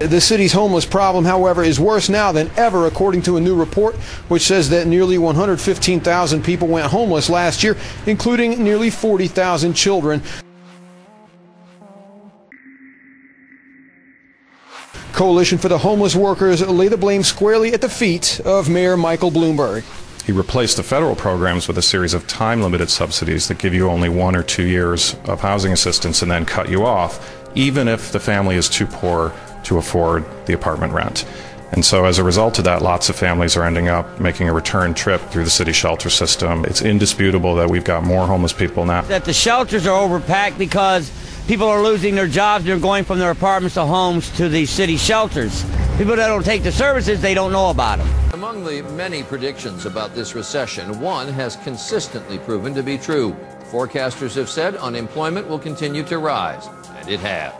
The city's homeless problem, however, is worse now than ever, according to a new report which says that nearly 115,000 people went homeless last year, including nearly 40,000 children. Coalition for the Homeless Workers lay the blame squarely at the feet of Mayor Michael Bloomberg. He replaced the federal programs with a series of time-limited subsidies that give you only 1 or 2 years of housing assistance and then cut you off, even if the family is too poor to afford the apartment rent. And so as a result of that, lots of families are ending up making a return trip through the city shelter system. It's indisputable that we've got more homeless people now. That the shelters are overpacked because people are losing their jobs. They're going from their apartments to homes to these city shelters. People that don't take the services, they don't know about them. Among the many predictions about this recession, one has consistently proven to be true. Forecasters have said unemployment will continue to rise, and it has.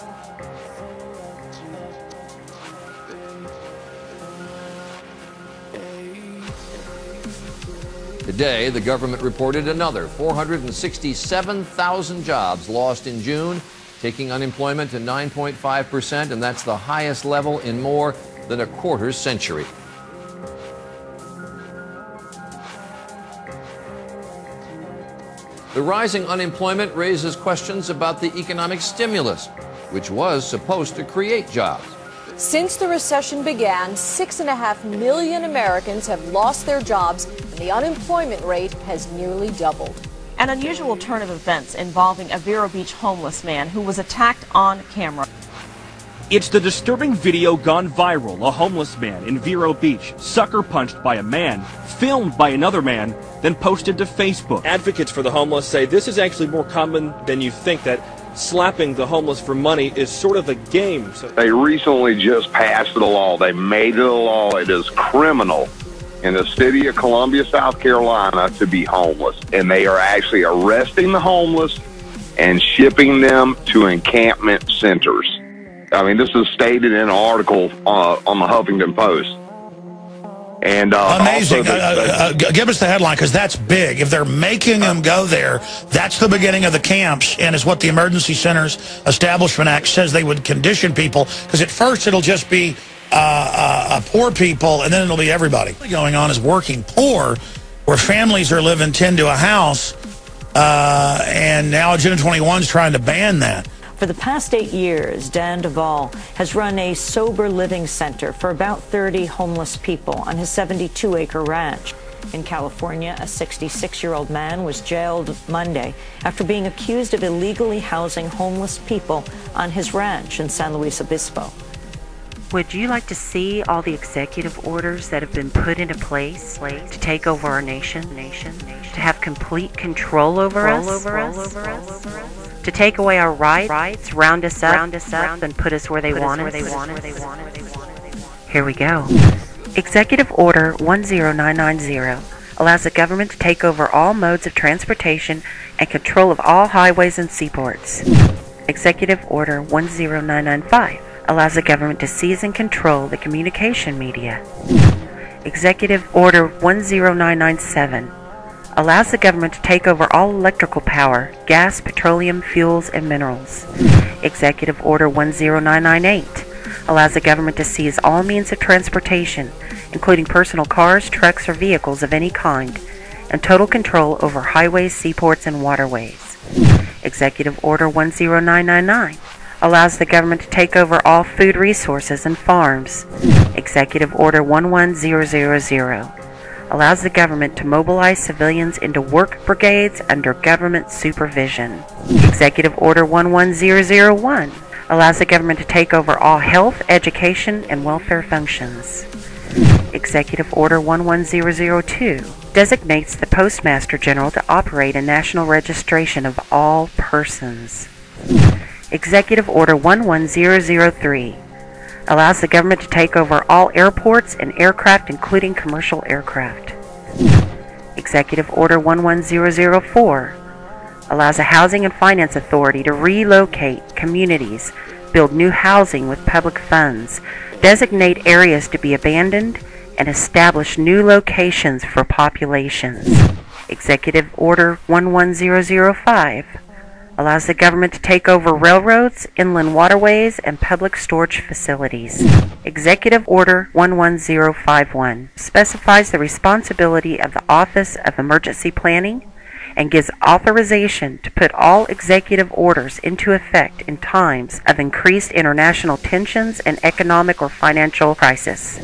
Today, the government reported another 467,000 jobs lost in June, taking unemployment to 9.5%, and that's the highest level in more than a quarter century. The rising unemployment raises questions about the economic stimulus, which was supposed to create jobs. Since the recession began, 6.5 million Americans have lost their jobs, and the unemployment rate has nearly doubled. An unusual turn of events involving a Vero Beach homeless man who was attacked on camera. It's the disturbing video gone viral. A homeless man in Vero Beach, sucker punched by a man, filmed by another man, then posted to Facebook. Advocates for the homeless say this is actually more common than you think, that slapping the homeless for money is sort of a game. They recently just passed the law. They made it a law. It is criminal in the city of Columbia, South Carolina, to be homeless. And they are actually arresting the homeless and shipping them to encampment centers. I mean, this is stated in an article on the Huffington Post. And amazing. Give us the headline, because that's big. If they're making them go there, that's the beginning of the camps, and is what the Emergency Centers Establishment Act says they would condition people, because at first it'll just be poor people, and then it'll be everybody. What's going on is working poor, where families are living 10 to a house, and now Agenda 21 is trying to ban that. For the past 8 years, Dan Duvall has run a sober living center for about 30 homeless people on his 72-acre ranch. In California, a 66-year-old man was jailed Monday after being accused of illegally housing homeless people on his ranch in San Luis Obispo. Would you like to see all the executive orders that have been put into place to take over our nation, to have complete control over us, to take away our rights, round us up, and put us where they want us? Here we go. Executive Order 10990 allows the government to take over all modes of transportation and control of all highways and seaports. Executive Order 10995 allows the government to seize and control the communication media. Executive Order 10997 allows the government to take over all electrical power, gas, petroleum, fuels, and minerals. Executive Order 10998 allows the government to seize all means of transportation, including personal cars, trucks, or vehicles of any kind, and total control over highways, seaports, and waterways. Executive Order 10999 allows the government to take over all food resources and farms. Executive Order 11000 allows the government to mobilize civilians into work brigades under government supervision. Executive Order 11001 allows the government to take over all health, education, and welfare functions. Executive Order 11002 designates the Postmaster General to operate a national registration of all persons. Executive Order 11003 allows the government to take over all airports and aircraft, including commercial aircraft. Executive Order 11004 allows a housing and finance authority to relocate communities, build new housing with public funds, designate areas to be abandoned, and establish new locations for populations. Executive Order 11005 allows the government to take over railroads, inland waterways, and public storage facilities. Executive Order 11051 specifies the responsibility of the Office of Emergency Planning and gives authorization to put all executive orders into effect in times of increased international tensions and economic or financial crisis.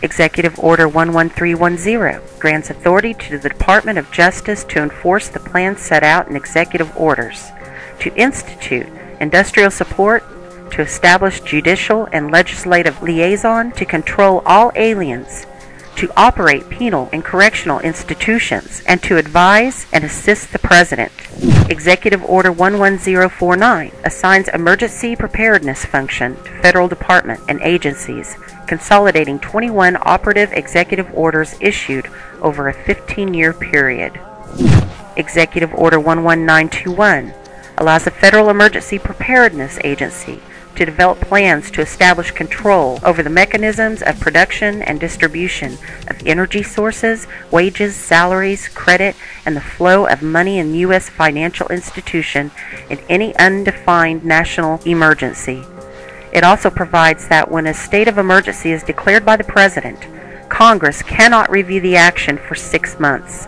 Executive Order 11310 grants authority to the Department of Justice to enforce the plans set out in executive orders, to institute industrial support, to establish judicial and legislative liaison, to control all aliens, to operate penal and correctional institutions, and to advise and assist the President. Executive Order 11049 assigns emergency preparedness function to federal departments and agencies, consolidating 21 operative executive orders issued over a 15-year period. Executive Order 11921 allows the Federal Emergency Preparedness Agency to develop plans to establish control over the mechanisms of production and distribution of energy sources, wages, salaries, credit, and the flow of money in U.S. financial institution in any undefined national emergency. It also provides that when a state of emergency is declared by the President, Congress cannot review the action for 6 months.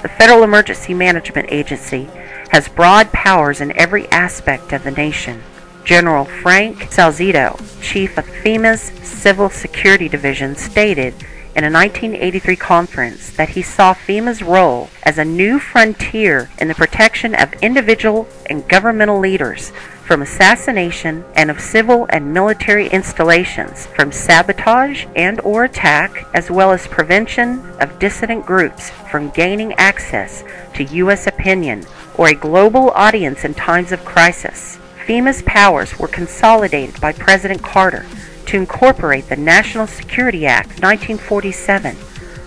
The Federal Emergency Management Agency has broad powers in every aspect of the nation. General Frank Salzito, chief of FEMA's Civil Security Division, stated in a 1983 conference that he saw FEMA's role as a new frontier in the protection of individual and governmental leaders from assassination and of civil and military installations, from sabotage and or attack, as well as prevention of dissident groups from gaining access to U.S. opinion or a global audience in times of crisis. FEMA's powers were consolidated by President Carter to incorporate the National Security Act of 1947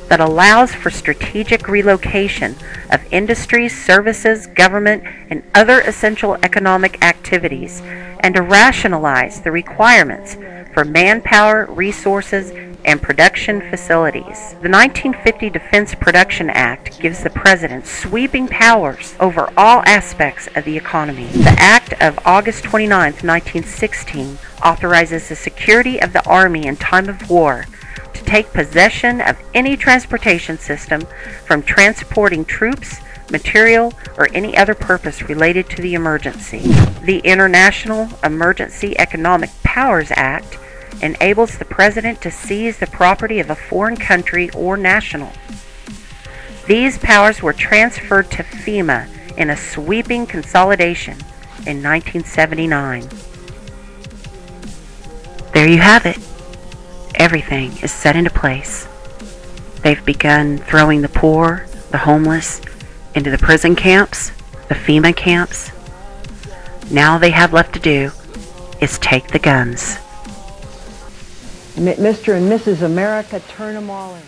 that allows for strategic relocation of industries, services, government, and other essential economic activities, and to rationalize the requirements for manpower, resources, and production facilities. The 1950 Defense Production Act gives the President sweeping powers over all aspects of the economy. The Act of August 29, 1916 authorizes the security of the Army in time of war to take possession of any transportation system from transporting troops, material, or any other purpose related to the emergency. The International Emergency Economic Powers Act enables the President to seize the property of a foreign country or national. These powers were transferred to FEMA in a sweeping consolidation in 1979. There you have it. Everything is set into place. They've begun throwing the poor, the homeless, into the prison camps, the FEMA camps. Now all they have left to do is take the guns. Mr. and Mrs. America, turn them all in.